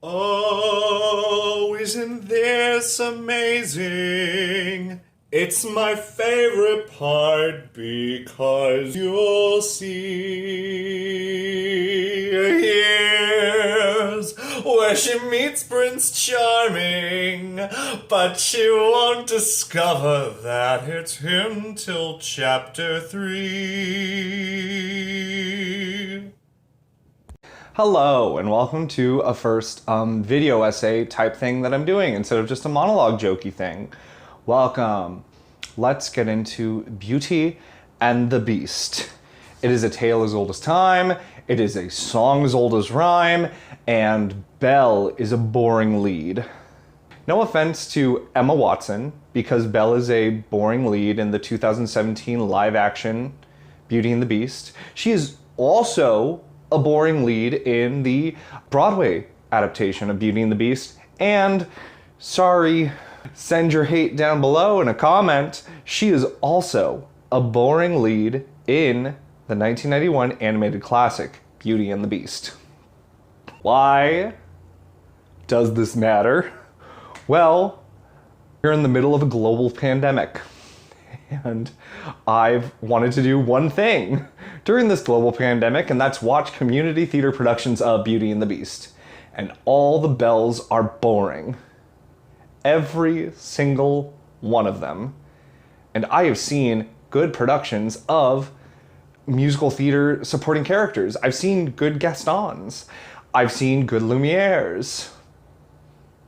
Oh, isn't this amazing? It's my favorite part because you'll see. Here's where she meets Prince Charming, but she won't discover that it's him till chapter 3. Hello, and welcome to a first video essay type thing that I'm doing instead of just a monologue jokey thing. Welcome. Let's get into Beauty and the Beast. It is a tale as old as time, it is a song as old as rhyme, and Belle is a boring lead. No offense to Emma Watson, because Belle is a boring lead in the 2017 live-action Beauty and the Beast. She is also a boring lead in the Broadway adaptation of Beauty and the Beast. And, sorry, send your hate down below in a comment, she is also a boring lead in the 1991 animated classic, Beauty and the Beast. Why does this matter? Well, we're in the middle of a global pandemic, and I've wanted to do one thing during this global pandemic, and that's watch community theater productions of Beauty and the Beast. And all the Belles are boring. Every single one of them. And I have seen good productions of musical theater supporting characters. I've seen good Gastons. I've seen good Lumieres.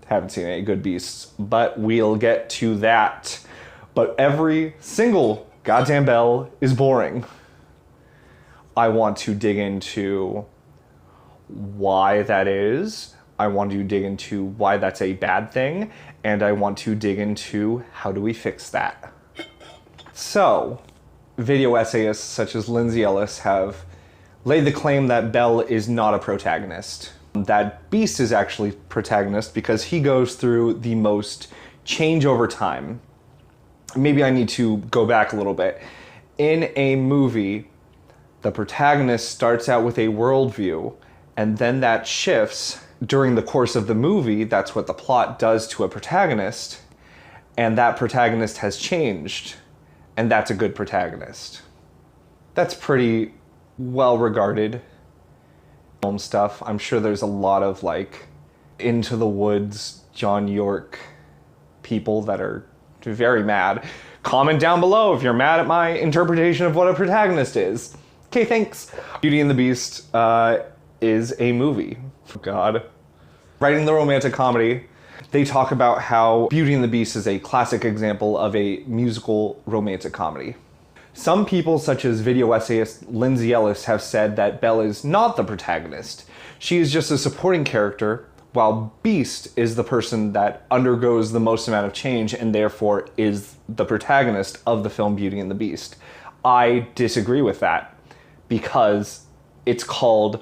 Haven't seen any good Beasts, but we'll get to that. But every single goddamn Belle is boring. I want to dig into why that is. I want to dig into why that's a bad thing. And I want to dig into how do we fix that. So, video essayists such as Lindsay Ellis have laid the claim that Belle is not a protagonist. That Beast is actually protagonist because he goes through the most change over time. Maybe I need to go back a little bit. In a movie, the protagonist starts out with a worldview, and then that shifts during the course of the movie. That's what the plot does to a protagonist, and that protagonist has changed, and that's a good protagonist. That's pretty well regarded film stuff. I'm sure there's a lot of like Into the Woods, John York people that are very mad. Comment down below if you're mad at my interpretation of what a protagonist is. Okay, thanks. Beauty and the Beast is a movie. Oh God. Writing the romantic comedy, they talk about how Beauty and the Beast is a classic example of a musical romantic comedy. Some people, such as video essayist Lindsay Ellis, have said that Belle is not the protagonist. She is just a supporting character, while Beast is the person that undergoes the most amount of change and therefore is the protagonist of the film Beauty and the Beast. I disagree with that because it's called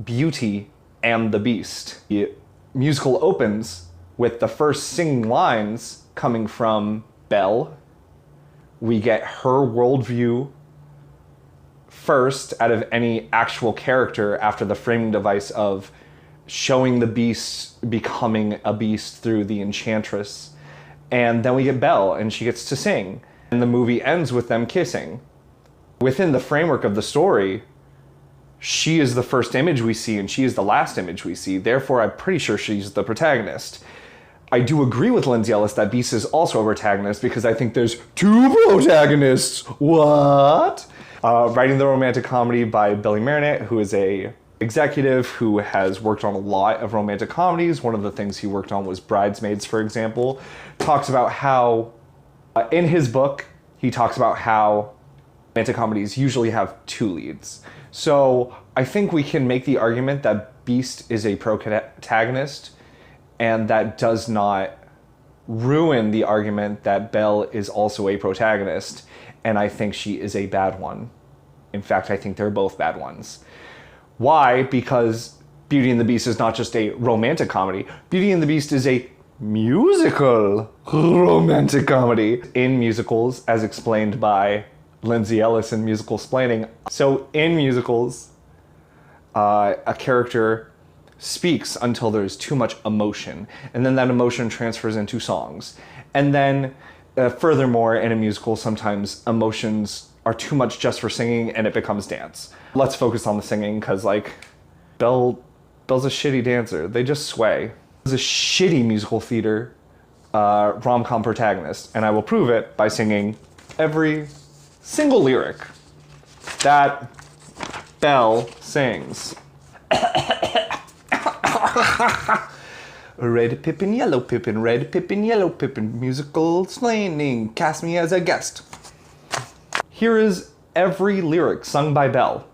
Beauty and the Beast. The musical opens with the first singing lines coming from Belle. We get her worldview first out of any actual character after the framing device of showing the Beast becoming a beast through the Enchantress. And then we get Belle, and she gets to sing. And the movie ends with them kissing. Within the framework of the story, she is the first image we see, and she is the last image we see. Therefore, I'm pretty sure she's the protagonist. I do agree with Lindsay Ellis that Beast is also a protagonist because I think there's two protagonists. What? Writing the romantic comedy by Billy Marinette, who is a executive who has worked on a lot of romantic comedies. One of the things he worked on was Bridesmaids, for example. Talks about how, in his book, he talks about how romantic comedies usually have two leads. So I think we can make the argument that Beast is a protagonist, and that does not ruin the argument that Belle is also a protagonist, and I think she is a bad one. In fact, I think they're both bad ones. Why? Because Beauty and the Beast is not just a romantic comedy. Beauty and the Beast is a musical romantic comedy. In musicals, as explained by Lindsay Ellis in Musical Splaining. So in musicals, a character speaks until there's too much emotion, and then that emotion transfers into songs. And then, furthermore, in a musical, sometimes emotions are too much just for singing, and it becomes dance. Let's focus on the singing, because, like, Belle's a shitty dancer. They just sway. It's a shitty musical theater rom-com protagonist, and I will prove it by singing every single lyric that Belle sings. Red Pippin, Yellow Pippin, Red Pippin, Yellow Pippin, musical explaining, cast me as a guest. Here is every lyric sung by Belle.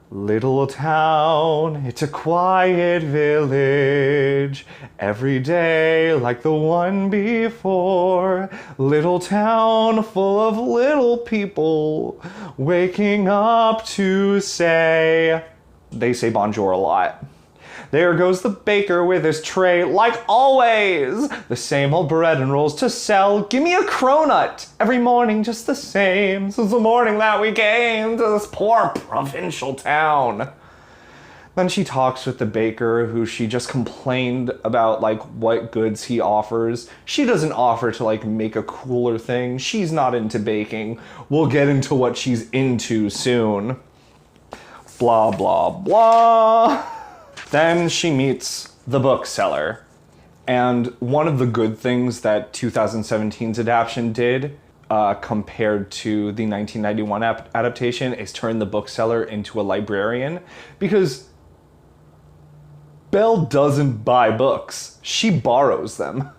Little town, it's a quiet village, every day like the one before. Little town full of little people, waking up to say, they say bonjour a lot. There goes the baker with his tray, like always. The same old bread and rolls to sell. Give me a cronut every morning, just the same. Since the morning that we came to this poor provincial town. Then she talks with the baker, who she just complained about, like, what goods he offers. She doesn't offer to, like, make a cooler thing. She's not into baking. We'll get into what she's into soon. Blah, blah, blah. Then she meets the bookseller. And one of the good things that 2017's adaptation did, compared to the 1991 adaptation, is turn the bookseller into a librarian. Because Belle doesn't buy books. She borrows them.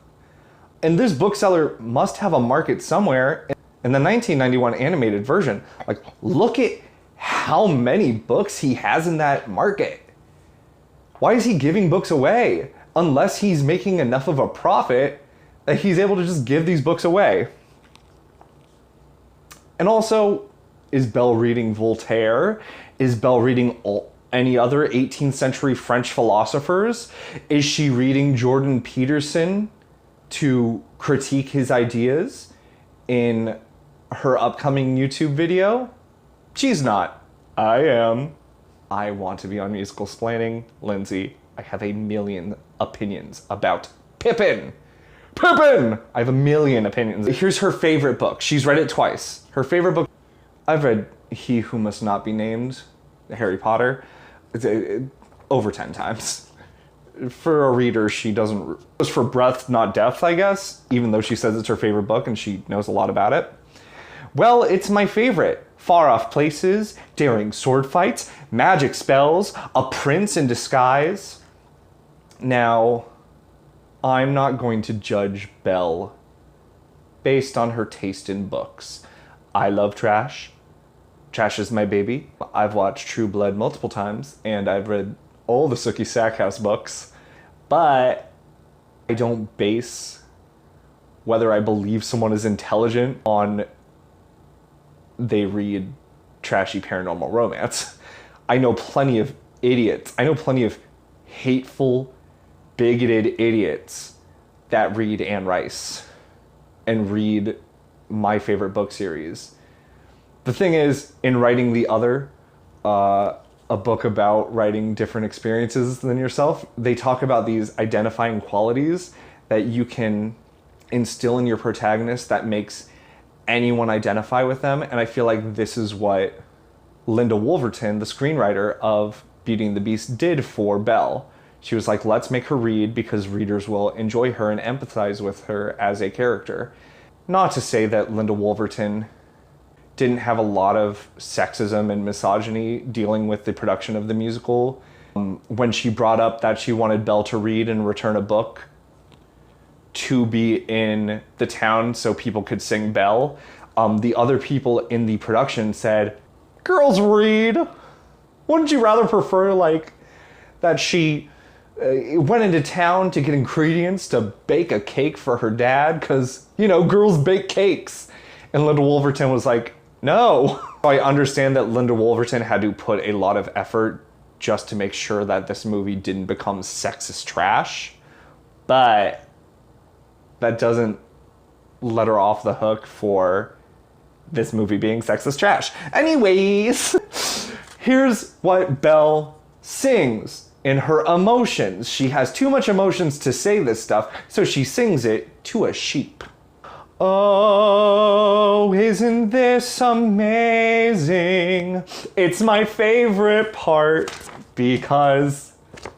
And this bookseller must have a market somewhere. In the 1991 animated version, like, look at how many books he has in that market. Why is he giving books away? Unless he's making enough of a profit that he's able to just give these books away. And also, is Belle reading Voltaire? Is Belle reading any other 18th century French philosophers? Is she reading Jordan Peterson to critique his ideas in her upcoming YouTube video? She's not. I am. I want to be on Musical Splaining. Lindsay, I have a million opinions about Pippin. Pippin! I have a million opinions. Here's her favorite book. She's read it twice. Her favorite book, I've read He Who Must Not Be Named, Harry Potter, over 10 times. For a reader, she doesn't... It's for breadth, not depth, I guess, even though she says it's her favorite book and she knows a lot about it. Well, it's my favorite. Far off places, daring sword fights, magic spells, a prince in disguise. Now, I'm not going to judge Belle based on her taste in books. I love trash. Trash is my baby. I've watched True Blood multiple times, and I've read all the Sookie Stackhouse books, but I don't base whether I believe someone is intelligent on they read trashy paranormal romance. I know plenty of idiots. I know plenty of hateful, bigoted idiots that read Anne Rice and read my favorite book series. The thing is, in writing the other, a book about writing different experiences than yourself, they talk about these identifying qualities that you can instill in your protagonist that makes anyone identify with them. And I feel like this is what Linda Wolverton, the screenwriter of Beauty and the Beast, did for Belle. She was like, let's make her read because readers will enjoy her and empathize with her as a character. Not to say that Linda Wolverton didn't have a lot of sexism and misogyny dealing with the production of the musical. When she brought up that she wanted Belle to read and return a book to be in the town so people could sing Belle, the other people in the production said, girls read. Wouldn't you rather prefer, like, that she went into town to get ingredients to bake a cake for her dad? Because, you know, girls bake cakes. And Linda Wolverton was like, no. I understand that Linda Wolverton had to put a lot of effort just to make sure that this movie didn't become sexist trash, but that doesn't let her off the hook for this movie being sexist trash. Anyways, here's what Belle sings in her emotions. She has too much emotions to say this stuff, so she sings it to a sheep. Oh, isn't this amazing? It's my favorite part because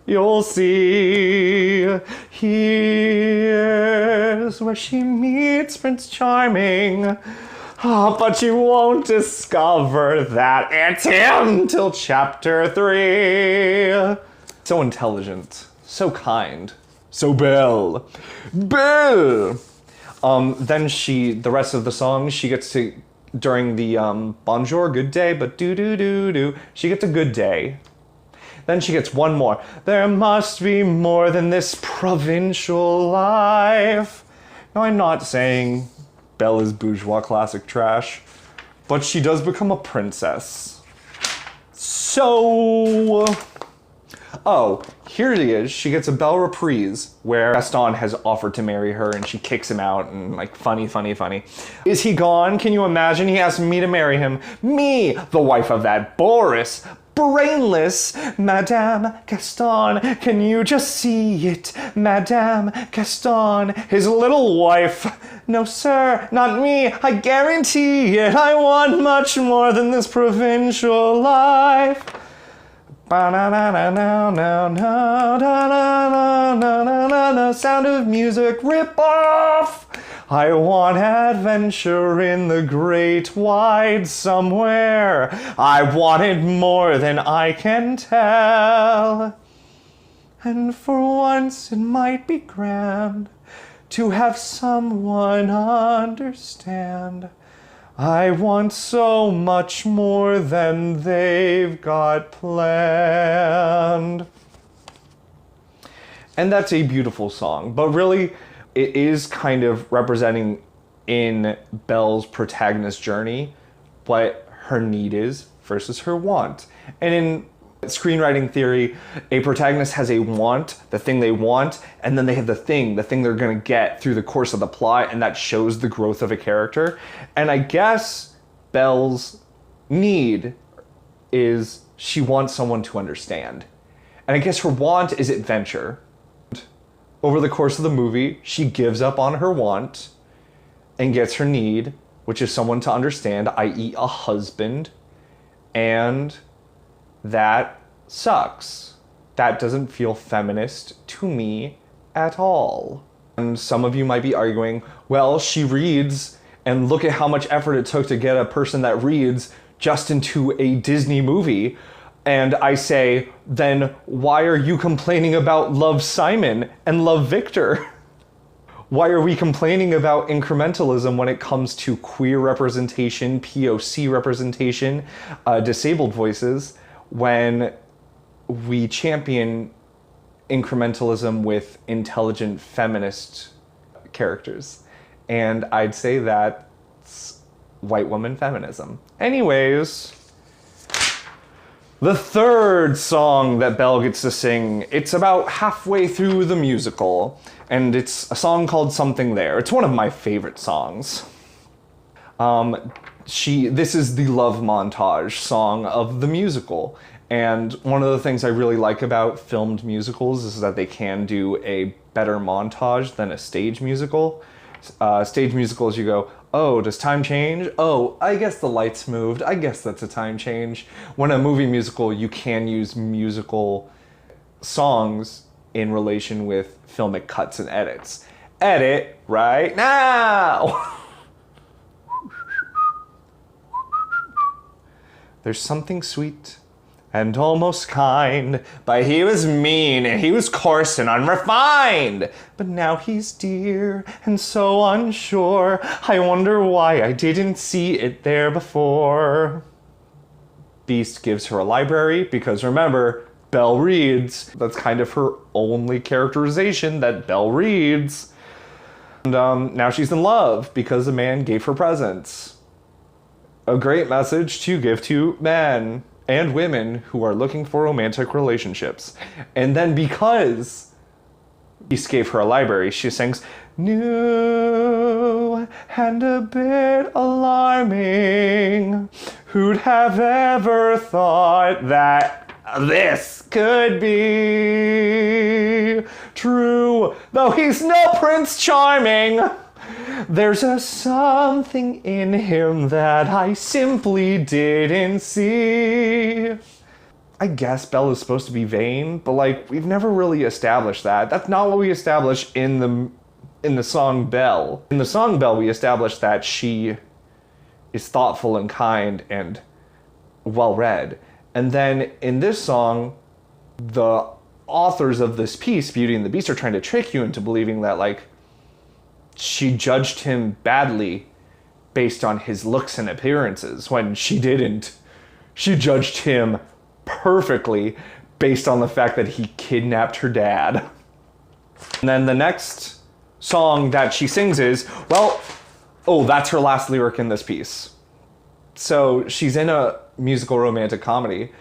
you'll see. Here's where she meets Prince Charming. Oh, but you won't discover that it's him till chapter 3. So intelligent, so kind, so Belle. Belle! Then the rest of the song, she gets to, during the bonjour, good day, but do, she gets a good day. Then she gets one more. There must be more than this provincial life. Now, I'm not saying Belle is bourgeois classic trash, but she does become a princess. So, oh, here it is. She gets a Belle reprise where Gaston has offered to marry her and she kicks him out and like funny. Is he gone? Can you imagine? He asked me to marry him. Me, the wife of that Boris. Brainless, Madame Gaston, can you just see it? Madame Gaston, his little wife. No, sir, not me, I guarantee it. I want much more than this provincial life. Sound of Music rip-off. I want adventure in the great wide somewhere. I want it more than I can tell. And for once it might be grand to have someone understand. I want so much more than they've got planned. And that's a beautiful song, but really, it is kind of representing in Belle's protagonist journey what her need is versus her want. And in screenwriting theory, a protagonist has a want, the thing they want, and then they have the thing they're gonna get through the course of the plot, and that shows the growth of a character. And I guess Belle's need is she wants someone to understand. And I guess her want is adventure. Over the course of the movie, she gives up on her want and gets her need, which is someone to understand, i.e. a husband, and that sucks. That doesn't feel feminist to me at all. And some of you might be arguing, well, she reads, and look at how much effort it took to get a person that reads just into a Disney movie. And I say, then why are you complaining about Love Simon and Love Victor? Why are we complaining about incrementalism when it comes to queer representation, POC representation, disabled voices, when we champion incrementalism with intelligent feminist characters? And I'd say that's white woman feminism. Anyways, the third song that Belle gets to sing, it's about halfway through the musical, and it's a song called Something There. It's one of my favorite songs. This is the love montage song of the musical, and one of the things I really like about filmed musicals is that they can do a better montage than a stage musical. Stage musicals, you go, oh, does time change? Oh, I guess the lights moved. I guess that's a time change. When a movie musical, you can use musical songs in relation with filmic cuts and edits. Edit right now! There's something sweet and almost kind, but he was mean and he was coarse and unrefined. But now he's dear and so unsure. I wonder why I didn't see it there before. Beast gives her a library because remember, Belle reads. That's kind of her only characterization, that Belle reads. And now she's in love because a man gave her presents. A great message to give to men and women who are looking for romantic relationships. And then because Beast gave her a library, she sings, new and a bit alarming. Who'd have ever thought that This could be true, though he's no Prince Charming. There's a something in him that I simply didn't see. I guess Belle is supposed to be vain, but like we've never really established that. That's not what we established in the song Belle. In the song Belle, we established that she is thoughtful and kind and well-read. And then in this song, the authors of this piece, Beauty and the Beast, are trying to trick you into believing that like she judged him badly based on his looks and appearances, when she didn't. She judged him perfectly based on the fact that he kidnapped her dad. And then the next song that she sings is, well, oh, that's her last lyric in this piece. So she's in a musical romantic comedy,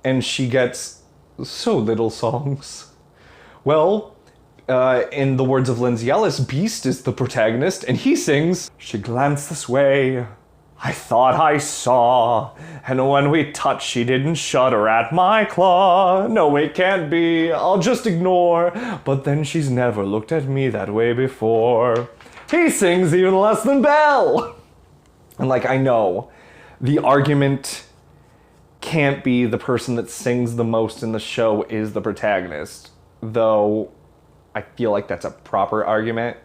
and she gets so little songs. Well, in the words of Lindsay Ellis, Beast is the protagonist, and he sings, "She glanced this way, I thought I saw, and when we touched she didn't shudder at my claw. No, it can't be, I'll just ignore, but then she's never looked at me that way before." He sings even less than Belle! And like, I know, the argument can't be the person that sings the most in the show is the protagonist, though I feel like that's a proper argument.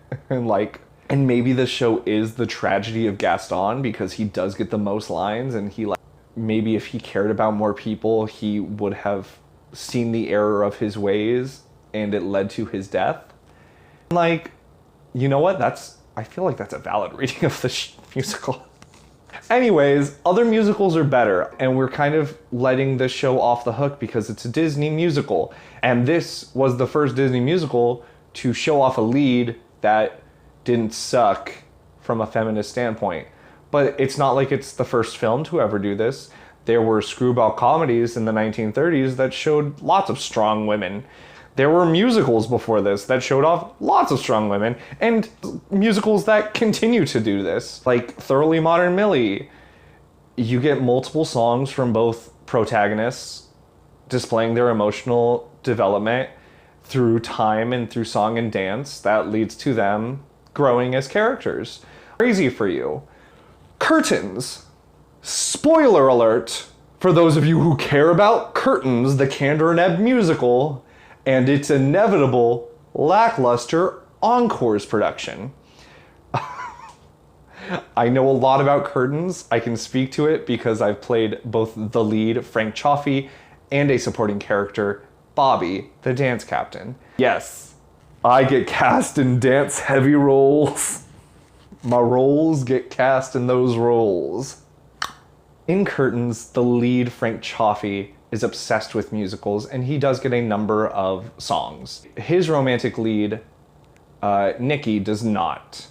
And maybe the show is the tragedy of Gaston because he does get the most lines, and he, like, maybe if he cared about more people, he would have seen the error of his ways and it led to his death. Like, you know what? I feel like that's a valid reading of the musical. Anyways, other musicals are better, and we're kind of letting this show off the hook because it's a Disney musical. And this was the first Disney musical to show off a lead that didn't suck from a feminist standpoint. But it's not like it's the first film to ever do this. There were screwball comedies in the 1930s that showed lots of strong women. There were musicals before this that showed off lots of strong women, and musicals that continue to do this, like Thoroughly Modern Millie. You get multiple songs from both protagonists displaying their emotional development through time and through song and dance that leads to them growing as characters. Crazy for You. Curtains. Spoiler alert for those of you who care about Curtains, the Candor and Ebb musical, and its inevitable lackluster Encores production. I know a lot about Curtains. I can speak to it because I've played both the lead, Frank Chaffee, and a supporting character, Bobby, the dance captain. Yes, I get cast in dance-heavy roles. My roles get cast in those roles. In Curtains, the lead, Frank Chaffee, is obsessed with musicals, and he does get a number of songs. His romantic lead, Nikki, does not.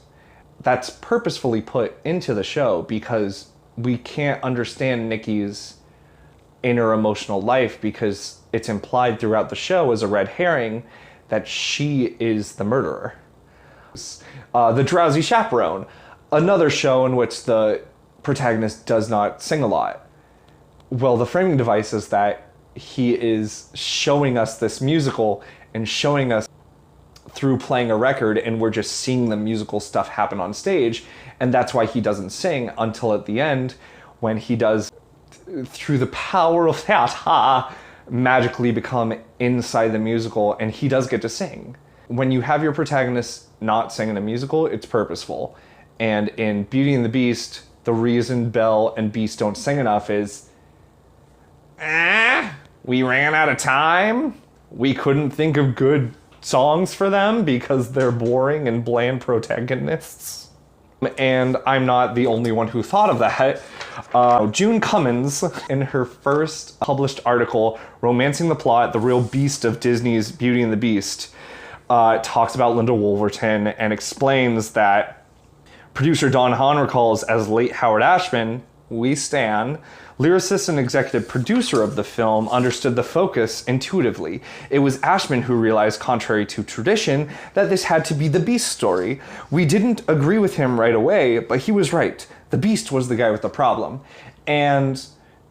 That's purposefully put into the show because we can't understand Nikki's inner emotional life because it's implied throughout the show as a red herring that she is the murderer. The Drowsy Chaperone, another show in which the protagonist does not sing a lot. Well, the framing device is that he is showing us this musical and showing us through playing a record, and we're just seeing the musical stuff happen on stage, and that's why he doesn't sing until at the end when he does, through the power of theater, magically become inside the musical, and he does get to sing. When you have your protagonist not sing in a musical, it's purposeful. And in Beauty and the Beast, the reason Belle and Beast don't sing enough is, we ran out of time. We couldn't think of good songs for them because they're boring and bland protagonists. And I'm not the only one who thought of that. June Cummins, in her first published article, Romancing the Plot, the Real Beast of Disney's Beauty and the Beast, talks about Linda Wolverton and explains that producer Don Hahn recalls as late Howard Ashman, we stan, lyricist and executive producer of the film, understood the focus intuitively. It was Ashman who realized, contrary to tradition, that this had to be the Beast story. We didn't agree with him right away, but he was right. The Beast was the guy with the problem. And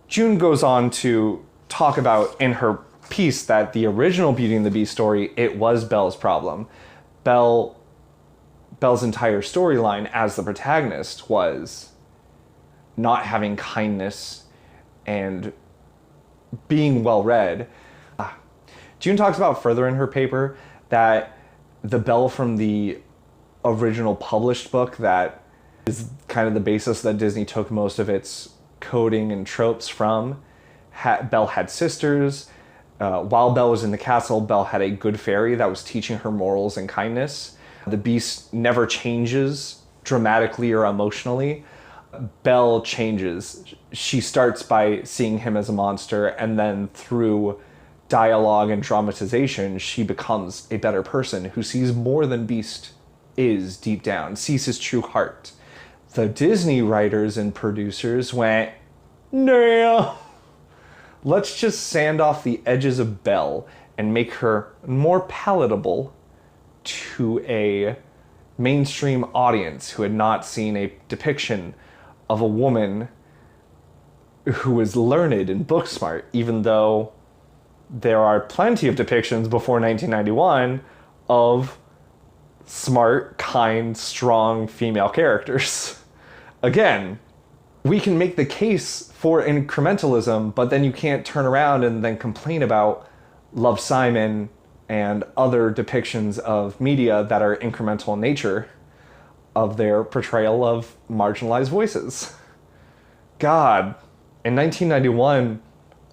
June goes on to talk about in her piece that the original Beauty and the Beast story, it was Belle's problem. Belle's entire storyline as the protagonist was not having kindness and being well-read. June talks about further in her paper that the Belle from the original published book that is kind of the basis that Disney took most of its coding and tropes from. Belle had sisters. While Belle was in the castle, Belle had a good fairy that was teaching her morals and kindness. The Beast never changes dramatically or emotionally. Belle changes. She starts by seeing him as a monster, and then through dialogue and dramatization, she becomes a better person who sees more than Beast is deep down, sees his true heart. The Disney writers and producers went, nah, let's just sand off the edges of Belle and make her more palatable to a mainstream audience who had not seen a depiction of a woman who was learned and book smart, even though there are plenty of depictions before 1991 of smart, kind, strong female characters. Again, we can make the case for incrementalism, but then you can't turn around and then complain about Love, Simon and other depictions of media that are incremental in nature of their portrayal of marginalized voices. God, in 1991,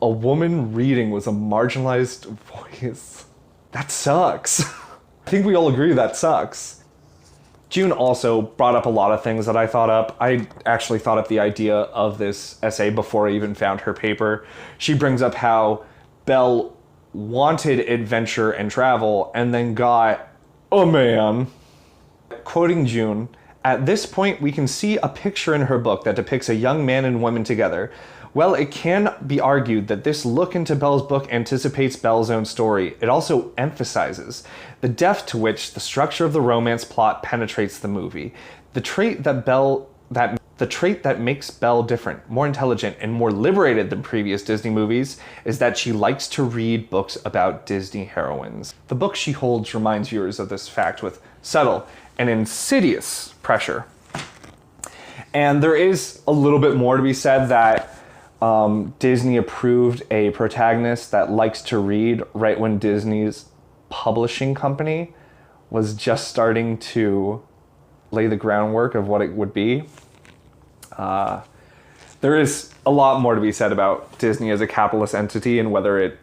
a woman reading was a marginalized voice. That sucks. I think we all agree that sucks. June also brought up a lot of things that I thought up. I actually thought up the idea of this essay before I even found her paper. She brings up how Belle wanted adventure and travel and then got a man. Quoting June, "At this point, we can see a picture in her book that depicts a young man and woman together. Well, it can be argued that this look into Belle's book anticipates Belle's own story. It also emphasizes the depth to which the structure of the romance plot penetrates the movie. The trait that makes Belle different, more intelligent, and more liberated than previous Disney movies is that she likes to read books about Disney heroines. The book she holds reminds viewers of this fact with subtle and insidious pressure." And there is a little bit more to be said that Disney approved a protagonist that likes to read right when Disney's publishing company was just starting to lay the groundwork of what it would be. There is a lot more to be said about Disney as a capitalist entity and whether it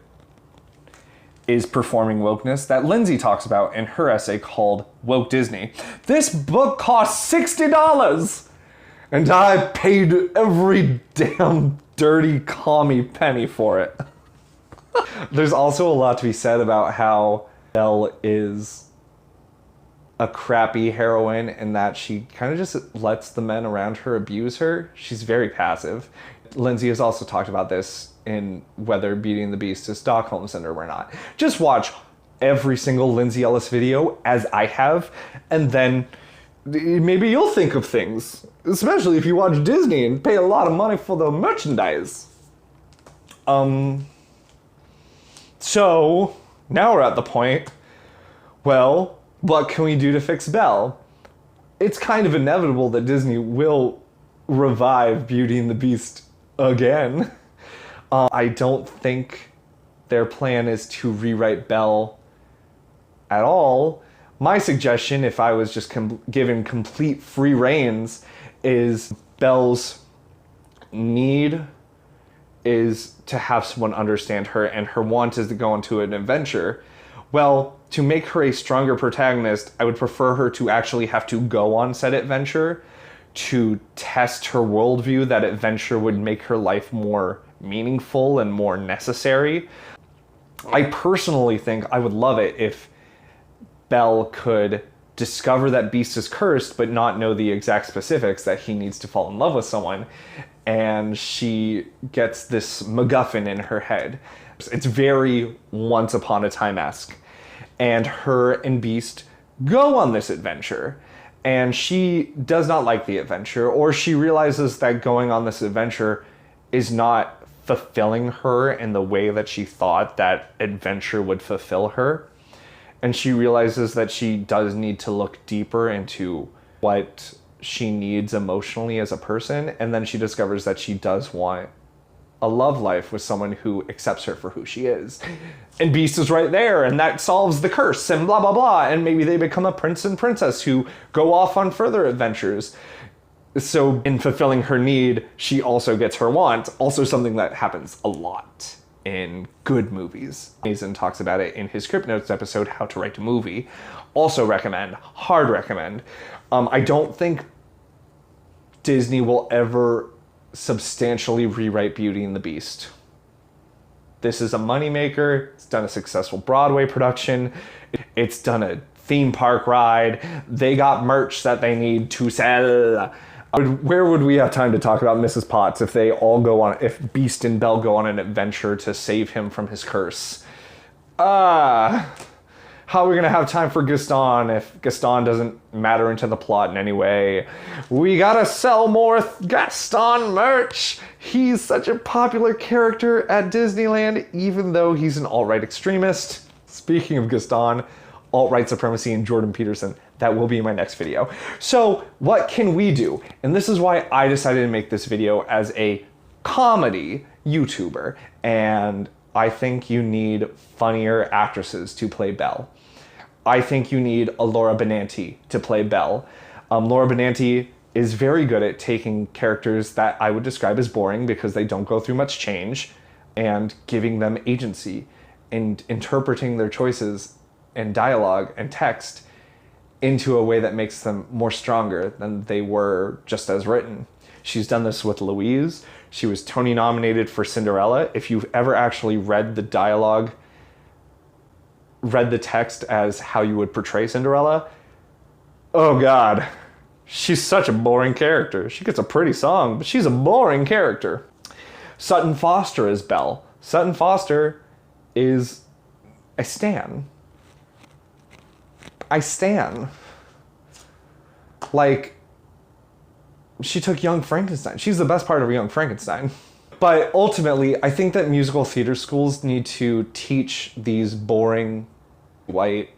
is performing wokeness that Lindsay talks about in her essay called Woke Disney. "This book cost $60 and I paid every damn dirty commie penny for it." There's also a lot to be said about how Belle is a crappy heroine in that she kind of just lets the men around her abuse her. She's very passive. Lindsay has also talked about this in whether Beauty and the Beast is Stockholm Syndrome or not. Just watch every single Lindsay Ellis video, as I have, and then maybe you'll think of things. Especially if you watch Disney and pay a lot of money for the merchandise. So, now we're at the point, well, what can we do to fix Belle? It's kind of inevitable that Disney will revive Beauty and the Beast again. I don't think their plan is to rewrite Belle at all. My suggestion, if I was just given complete free reins, is Belle's need is to have someone understand her, and her want is to go into an adventure. Well, to make her a stronger protagonist, I would prefer her to actually have to go on said adventure to test her worldview. That adventure would make her life more meaningful and more necessary. I personally think I would love it if Belle could discover that Beast is cursed but not know the exact specifics, that he needs to fall in love with someone, and she gets this MacGuffin in her head. It's very Once Upon a Time-esque. And her and Beast go on this adventure, and she does not like the adventure, or she realizes that going on this adventure is not fulfilling her in the way that she thought that adventure would fulfill her. And she realizes that she does need to look deeper into what she needs emotionally as a person. And then she discovers that she does want a love life with someone who accepts her for who she is. And Beast is right there, and that solves the curse, and blah, blah, blah. And maybe they become a prince and princess who go off on further adventures. So in fulfilling her need, she also gets her want. Also something that happens a lot in good movies. Mason talks about it in his script notes episode, How to Write a Movie. Also recommend, hard recommend. I don't think Disney will ever substantially rewrite Beauty and the Beast. This is a moneymaker. It's done a successful Broadway production. It's done a theme park ride. They got merch that they need to sell. Where would we have time to talk about Mrs. Potts if if Beast and Belle go on an adventure to save him from his curse? How are we gonna have time for Gaston if Gaston doesn't matter into the plot in any way? We gotta sell more Gaston merch. He's such a popular character at Disneyland, even though he's an alt-right extremist. Speaking of Gaston, alt-right supremacy and Jordan Peterson. That will be my next video. So what can we do? And this is why I decided to make this video as a comedy YouTuber. And I think you need funnier actresses to play Belle. I think you need a Laura Benanti to play Belle. Laura Benanti is very good at taking characters that I would describe as boring because they don't go through much change and giving them agency and interpreting their choices and dialogue and text into a way that makes them more stronger than they were just as written. She's done this with Louise. She was Tony nominated for Cinderella. If you've ever actually read the dialogue, read the text as how you would portray Cinderella, oh God, she's such a boring character. She gets a pretty song, but she's a boring character. Sutton Foster is Belle. Sutton Foster is a stan. I stan. Like, she took Young Frankenstein. She's the best part of Young Frankenstein. But ultimately, I think that musical theater schools need to teach these boring white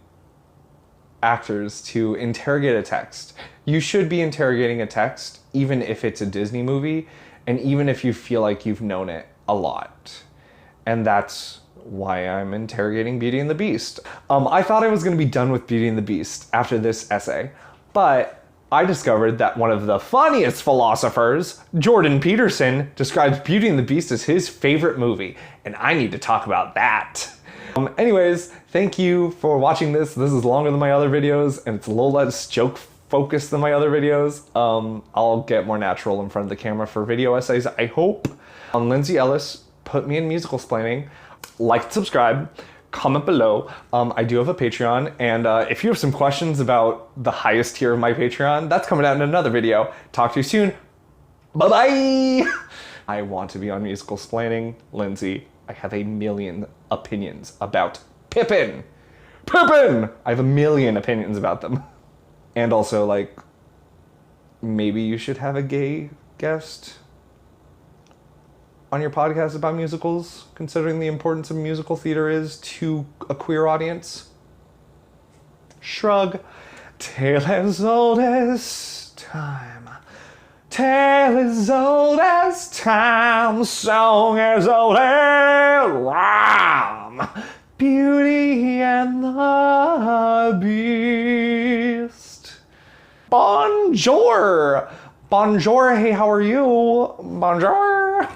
actors to interrogate a text. You should be interrogating a text, even if it's a Disney movie, and even if you feel like you've known it a lot. And that's why I'm interrogating Beauty and the Beast. I thought I was going to be done with Beauty and the Beast after this essay, but I discovered that one of the funniest philosophers, Jordan Peterson, describes Beauty and the Beast as his favorite movie, and I need to talk about that. Anyways, thank you for watching this. This is longer than my other videos, and it's a little less joke focused than my other videos. I'll get more natural in front of the camera for video essays, I hope. Lindsay Ellis put me in musical splaining. Like and subscribe, comment below. I do have a Patreon, and if you have some questions about the highest tier of my Patreon, that's coming out in another video. Talk to you soon. Bye-bye! I want to be on musical splaining. Lindsay, I have a million opinions about Pippin! Pippin! I have a million opinions about them. And also, like, maybe you should have a gay guest on your podcast about musicals, considering the importance of musical theater is to a queer audience. Shrug. Tale as old as time. Tale as old as time. Song as old as rhyme. Beauty and the Beast. Bonjour. Bonjour. Hey, how are you? Bonjour.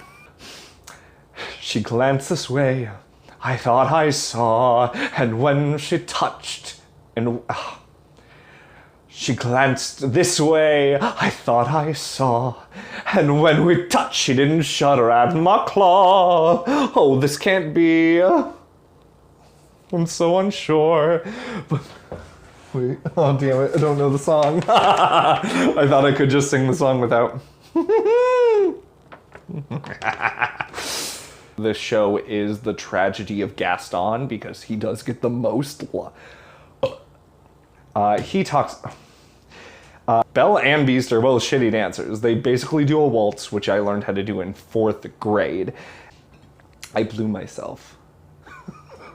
She glanced this way, I thought I saw, and when she touched, and she glanced this way, I thought I saw, and when we touched, she didn't shudder at my claw. Oh, this can't be. I'm so unsure. But wait, oh damn it, I don't know the song. I thought I could just sing the song without. This show is the tragedy of Gaston because he does get the most he talks. Belle and Beast are both shitty dancers. They basically do a waltz, which I learned how to do in 4th grade. I blew myself.